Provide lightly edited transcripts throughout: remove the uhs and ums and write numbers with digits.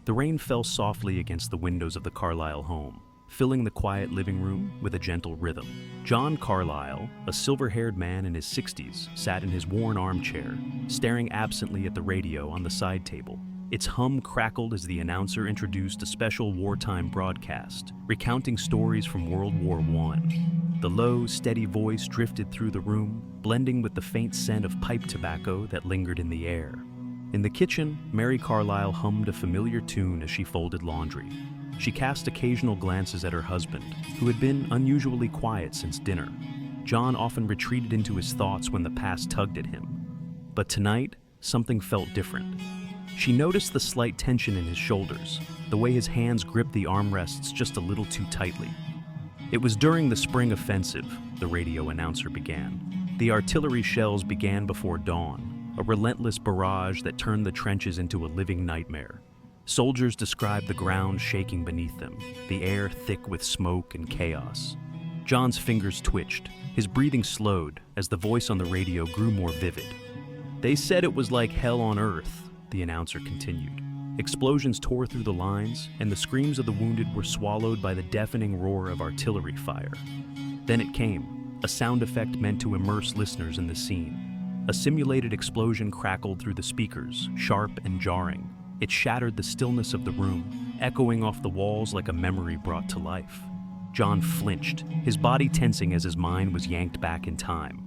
The rain fell softly against the windows of the Carlisle home, filling the quiet living room with a gentle rhythm. John Carlisle, a silver-haired man in his 60s, sat in his worn armchair, staring absently at the radio on the side table. Its hum crackled as the announcer introduced a special wartime broadcast, recounting stories from World War I. The low, steady voice drifted through the room, blending with the faint scent of pipe tobacco that lingered in the air. In the kitchen, Mary Carlisle hummed a familiar tune as she folded laundry. She cast occasional glances at her husband, who had been unusually quiet since dinner. John often retreated into his thoughts when the past tugged at him. But tonight, something felt different. She noticed the slight tension in his shoulders, the way his hands gripped the armrests just a little too tightly. It was during the spring offensive, the radio announcer began. The artillery shells began before dawn, a relentless barrage that turned the trenches into a living nightmare. Soldiers described the ground shaking beneath them, the air thick with smoke and chaos. John's fingers twitched, his breathing slowed as the voice on the radio grew more vivid. "They said it was like hell on earth," the announcer continued. Explosions tore through the lines, and the screams of the wounded were swallowed by the deafening roar of artillery fire. Then it came, a sound effect meant to immerse listeners in the scene. A simulated explosion crackled through the speakers, sharp and jarring. It shattered the stillness of the room, echoing off the walls like a memory brought to life. John flinched, his body tensing as his mind was yanked back in time.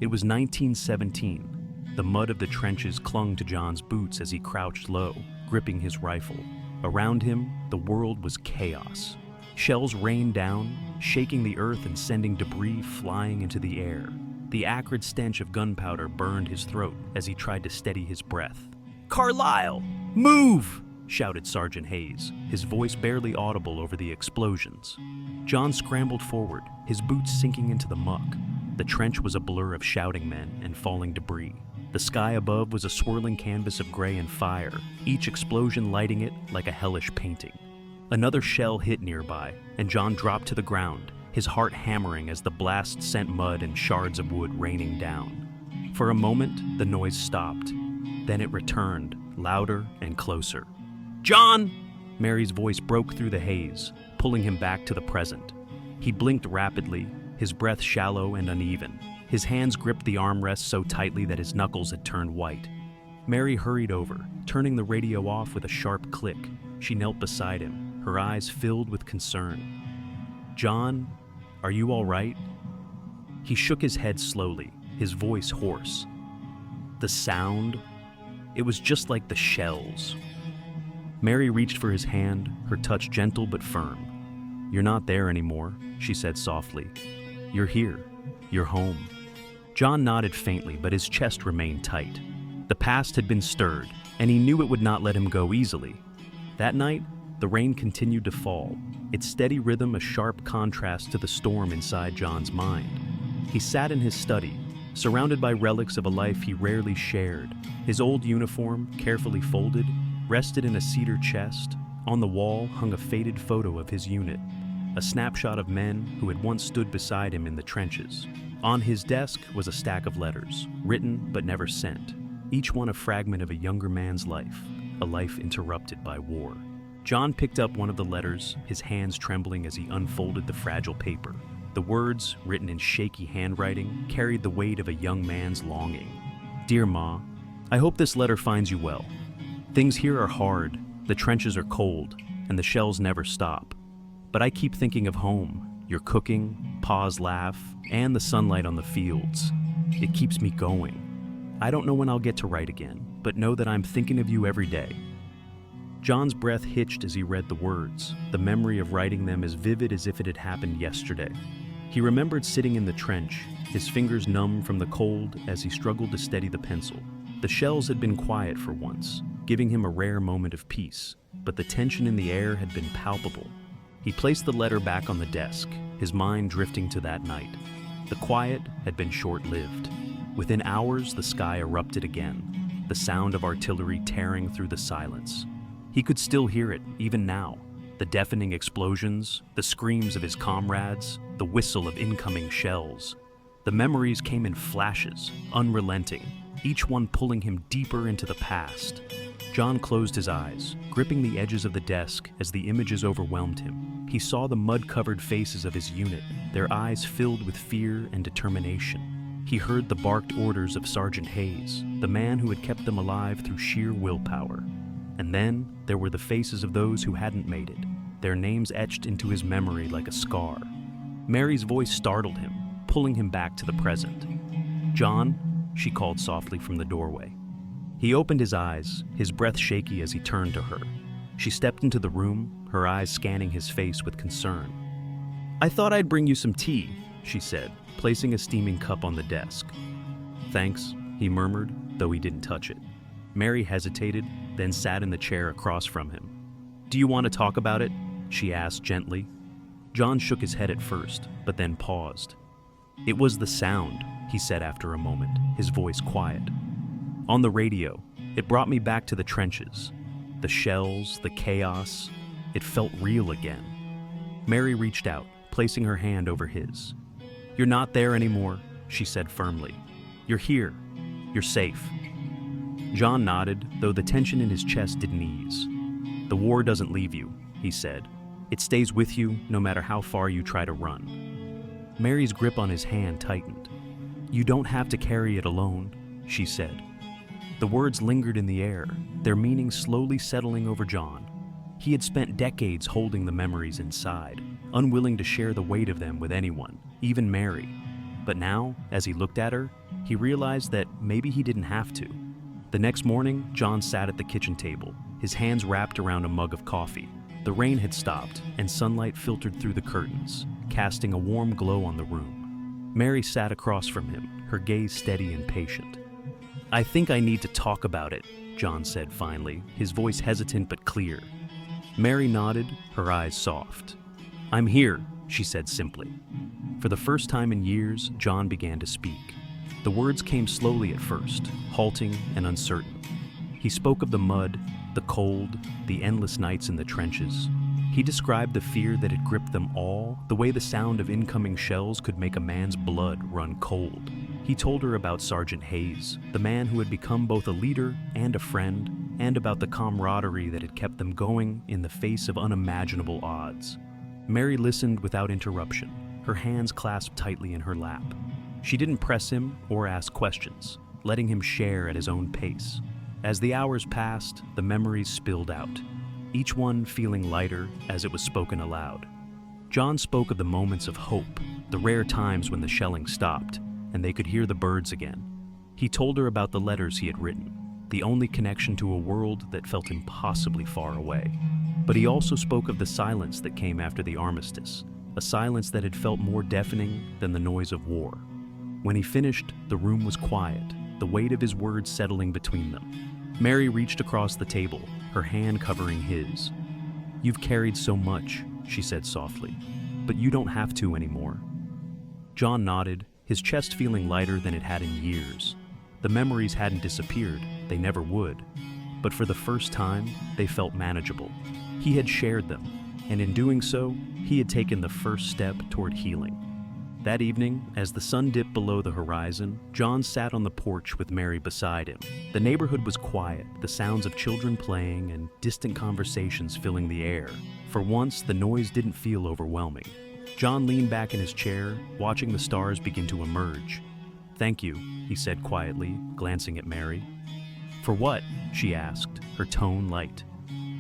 It was 1917. The mud of the trenches clung to John's boots as he crouched low, gripping his rifle. Around him, the world was chaos. Shells rained down, shaking the earth and sending debris flying into the air. The acrid stench of gunpowder burned his throat as he tried to steady his breath. "Carlisle, move!" shouted Sergeant Hayes, his voice barely audible over the explosions. John scrambled forward, his boots sinking into the muck. The trench was a blur of shouting men and falling debris. The sky above was a swirling canvas of gray and fire, each explosion lighting it like a hellish painting. Another shell hit nearby, and John dropped to the ground, his heart hammering as the blast sent mud and shards of wood raining down. For a moment, the noise stopped. Then it returned, louder and closer. "John!" Mary's voice broke through the haze, pulling him back to the present. He blinked rapidly, his breath shallow and uneven. His hands gripped the armrest so tightly that his knuckles had turned white. Mary hurried over, turning the radio off with a sharp click. She knelt beside him, her eyes filled with concern. "John, are you all right?" He shook his head slowly, his voice hoarse. The sound, it was just like the shells. Mary reached for his hand, her touch gentle but firm. "You're not there anymore," she said softly. "You're here. You're home." John nodded faintly, but his chest remained tight. The past had been stirred, and he knew it would not let him go easily. That night, the rain continued to fall, its steady rhythm a sharp contrast to the storm inside John's mind. He sat in his study, surrounded by relics of a life he rarely shared. His old uniform, carefully folded, rested in a cedar chest. On the wall hung a faded photo of his unit, a snapshot of men who had once stood beside him in the trenches. On his desk was a stack of letters, written but never sent, each one a fragment of a younger man's life, a life interrupted by war. John picked up one of the letters, his hands trembling as he unfolded the fragile paper. The words, written in shaky handwriting, carried the weight of a young man's longing. "Dear Ma, I hope this letter finds you well. Things here are hard, the trenches are cold, and the shells never stop. But I keep thinking of home, your cooking, Pa's laugh, and the sunlight on the fields. It keeps me going. I don't know when I'll get to write again, but know that I'm thinking of you every day." John's breath hitched as he read the words, the memory of writing them as vivid as if it had happened yesterday. He remembered sitting in the trench, his fingers numb from the cold as he struggled to steady the pencil. The shells had been quiet for once, giving him a rare moment of peace, but the tension in the air had been palpable. He placed the letter back on the desk, his mind drifting to that night. The quiet had been short-lived. Within hours, the sky erupted again, the sound of artillery tearing through the silence. He could still hear it, even now. The deafening explosions, the screams of his comrades, the whistle of incoming shells. The memories came in flashes, unrelenting, each one pulling him deeper into the past. John closed his eyes, gripping the edges of the desk as the images overwhelmed him. He saw the mud-covered faces of his unit, their eyes filled with fear and determination. He heard the barked orders of Sergeant Hayes, the man who had kept them alive through sheer willpower. And then there were the faces of those who hadn't made it, their names etched into his memory like a scar. Mary's voice startled him, pulling him back to the present. "John," she called softly from the doorway. He opened his eyes, his breath shaky as he turned to her. She stepped into the room, her eyes scanning his face with concern. "I thought I'd bring you some tea," she said, placing a steaming cup on the desk. "Thanks," he murmured, though he didn't touch it. Mary hesitated, then sat in the chair across from him. "Do you want to talk about it?" she asked gently. John shook his head at first, but then paused. "It was the sound," he said after a moment, his voice quiet. "On the radio, it brought me back to the trenches. The shells, the chaos, it felt real again." Mary reached out, placing her hand over his. "You're not there anymore," she said firmly. "You're here. You're safe." John nodded, though the tension in his chest didn't ease. "The war doesn't leave you," he said. "It stays with you no matter how far you try to run." Mary's grip on his hand tightened. "You don't have to carry it alone," she said. The words lingered in the air, their meaning slowly settling over John. He had spent decades holding the memories inside, unwilling to share the weight of them with anyone, even Mary. But now, as he looked at her, he realized that maybe he didn't have to. The next morning, John sat at the kitchen table, his hands wrapped around a mug of coffee. The rain had stopped, and sunlight filtered through the curtains, casting a warm glow on the room. Mary sat across from him, her gaze steady and patient. "I think I need to talk about it," John said finally, his voice hesitant but clear. Mary nodded, her eyes soft. "I'm here," she said simply. For the first time in years, John began to speak. The words came slowly at first, halting and uncertain. He spoke of the mud, the cold, the endless nights in the trenches. He described the fear that had gripped them all, the way the sound of incoming shells could make a man's blood run cold. He told her about Sergeant Hayes, the man who had become both a leader and a friend, and about the camaraderie that had kept them going in the face of unimaginable odds. Mary listened without interruption, her hands clasped tightly in her lap. She didn't press him or ask questions, letting him share at his own pace. As the hours passed, the memories spilled out, each one feeling lighter as it was spoken aloud. John spoke of the moments of hope, the rare times when the shelling stopped, and they could hear the birds again. He told her about the letters he had written, the only connection to a world that felt impossibly far away. But he also spoke of the silence that came after the armistice, a silence that had felt more deafening than the noise of war. When he finished, the room was quiet, the weight of his words settling between them. Mary reached across the table, her hand covering his. "You've carried so much," she said softly, "but you don't have to anymore." John nodded, his chest feeling lighter than it had in years. The memories hadn't disappeared, they never would. But for the first time, they felt manageable. He had shared them, and in doing so, he had taken the first step toward healing. That evening, as the sun dipped below the horizon, John sat on the porch with Mary beside him. The neighborhood was quiet, the sounds of children playing and distant conversations filling the air. For once, the noise didn't feel overwhelming. John leaned back in his chair, watching the stars begin to emerge. "Thank you," he said quietly, glancing at Mary. "For what?" she asked, her tone light.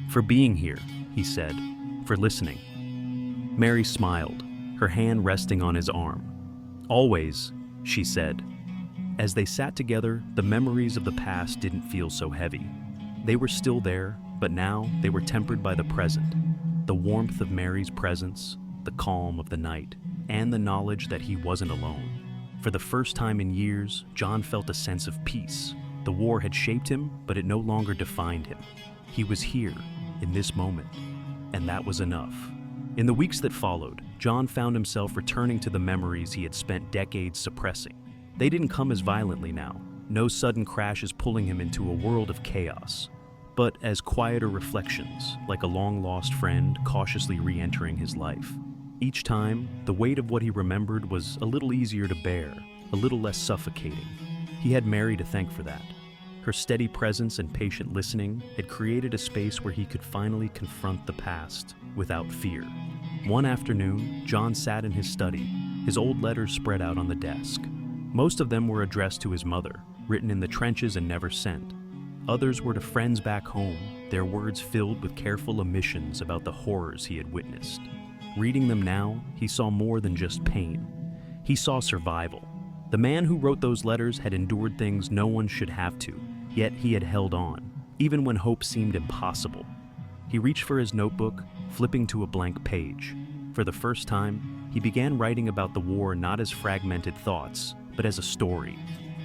"For being here," he said, "for listening." Mary smiled, her hand resting on his arm. "Always," she said. As they sat together, the memories of the past didn't feel so heavy. They were still there, but now they were tempered by the present. The warmth of Mary's presence, the calm of the night, and the knowledge that he wasn't alone. For the first time in years, John felt a sense of peace. The war had shaped him, but it no longer defined him. He was here, in this moment, and that was enough. In the weeks that followed, John found himself returning to the memories he had spent decades suppressing. They didn't come as violently now, no sudden crashes pulling him into a world of chaos, but as quieter reflections, like a long-lost friend cautiously re-entering his life. Each time, the weight of what he remembered was a little easier to bear, a little less suffocating. He had Mary to thank for that. Her steady presence and patient listening had created a space where he could finally confront the past without fear. One afternoon, John sat in his study, his old letters spread out on the desk. Most of them were addressed to his mother, written in the trenches and never sent. Others were to friends back home, their words filled with careful omissions about the horrors he had witnessed. Reading them now, he saw more than just pain. He saw survival. The man who wrote those letters had endured things no one should have to, yet he had held on, even when hope seemed impossible. He reached for his notebook, flipping to a blank page. For the first time, he began writing about the war not as fragmented thoughts, but as a story.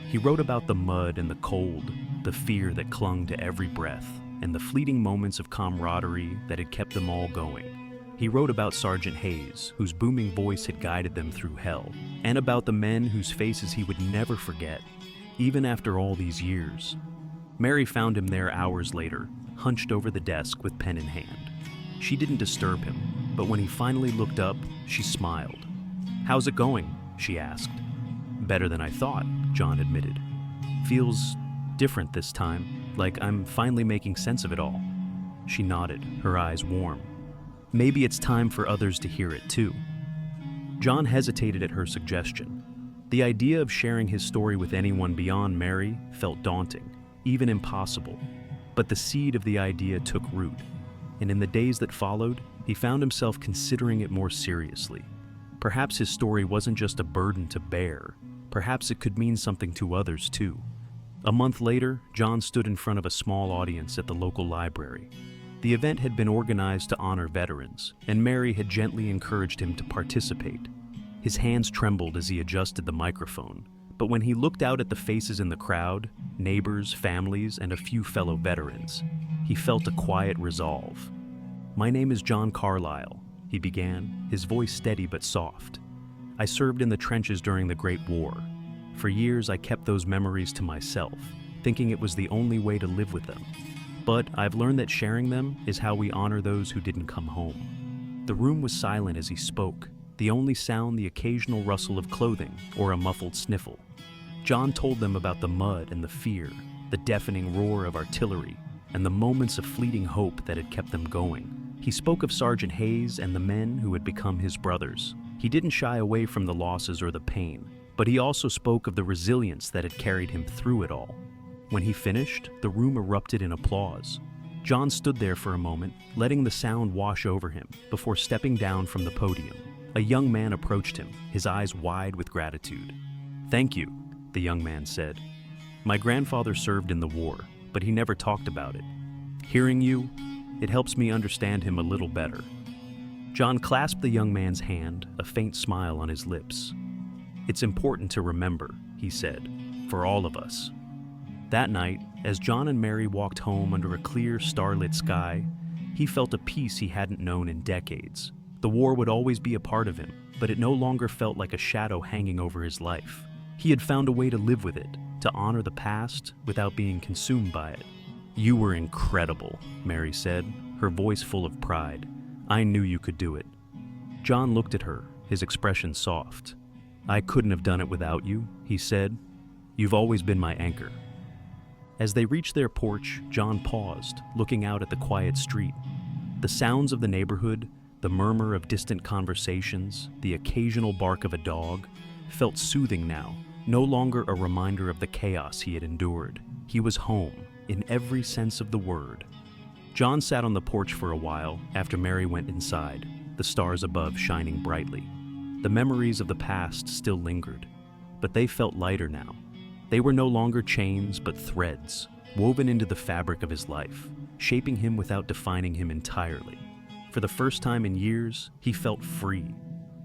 He wrote about the mud and the cold, the fear that clung to every breath, and the fleeting moments of camaraderie that had kept them all going. He wrote about Sergeant Hayes, whose booming voice had guided them through hell, and about the men whose faces he would never forget, even after all these years. Mary found him there hours later, hunched over the desk with pen in hand. She didn't disturb him, but when he finally looked up, she smiled. "How's it going?" she asked. "Better than I thought," John admitted. "Feels different this time, like I'm finally making sense of it all." She nodded, her eyes warm. "Maybe it's time for others to hear it too." John hesitated at her suggestion. The idea of sharing his story with anyone beyond Mary felt daunting, even impossible. But the seed of the idea took root, and in the days that followed, he found himself considering it more seriously. Perhaps his story wasn't just a burden to bear. Perhaps it could mean something to others too. A month later, John stood in front of a small audience at the local library. The event had been organized to honor veterans, and Mary had gently encouraged him to participate. His hands trembled as he adjusted the microphone, but when he looked out at the faces in the crowd, neighbors, families, and a few fellow veterans, he felt a quiet resolve. "My name is John Carlisle," he began, his voice steady but soft. "I served in the trenches during the Great War. For years I kept those memories to myself, thinking it was the only way to live with them. But I've learned that sharing them is how we honor those who didn't come home." The room was silent as he spoke, the only sound the occasional rustle of clothing or a muffled sniffle. John told them about the mud and the fear, the deafening roar of artillery, and the moments of fleeting hope that had kept them going. He spoke of Sergeant Hayes and the men who had become his brothers. He didn't shy away from the losses or the pain, but he also spoke of the resilience that had carried him through it all. When he finished, the room erupted in applause. John stood there for a moment, letting the sound wash over him, before stepping down from the podium. A young man approached him, his eyes wide with gratitude. "Thank you," the young man said. "My grandfather served in the war, but he never talked about it. Hearing you, it helps me understand him a little better." John clasped the young man's hand, a faint smile on his lips. "It's important to remember," he said, "for all of us." That night, as John and Mary walked home under a clear, starlit sky, he felt a peace he hadn't known in decades. The war would always be a part of him, but it no longer felt like a shadow hanging over his life. He had found a way to live with it, to honor the past without being consumed by it. "You were incredible," Mary said, her voice full of pride. "I knew you could do it." John looked at her, his expression soft. "I couldn't have done it without you," he said. "You've always been my anchor." As they reached their porch, John paused, looking out at the quiet street. The sounds of the neighborhood, the murmur of distant conversations, the occasional bark of a dog, felt soothing now, no longer a reminder of the chaos he had endured. He was home, in every sense of the word. John sat on the porch for a while after Mary went inside, the stars above shining brightly. The memories of the past still lingered, but they felt lighter now. They were no longer chains, but threads, woven into the fabric of his life, shaping him without defining him entirely. For the first time in years, he felt free.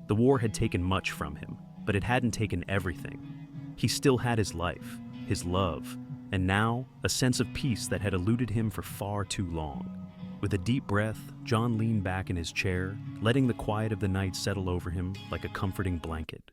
The war had taken much from him, but it hadn't taken everything. He still had his life, his love, and now a sense of peace that had eluded him for far too long. With a deep breath, John leaned back in his chair, letting the quiet of the night settle over him like a comforting blanket.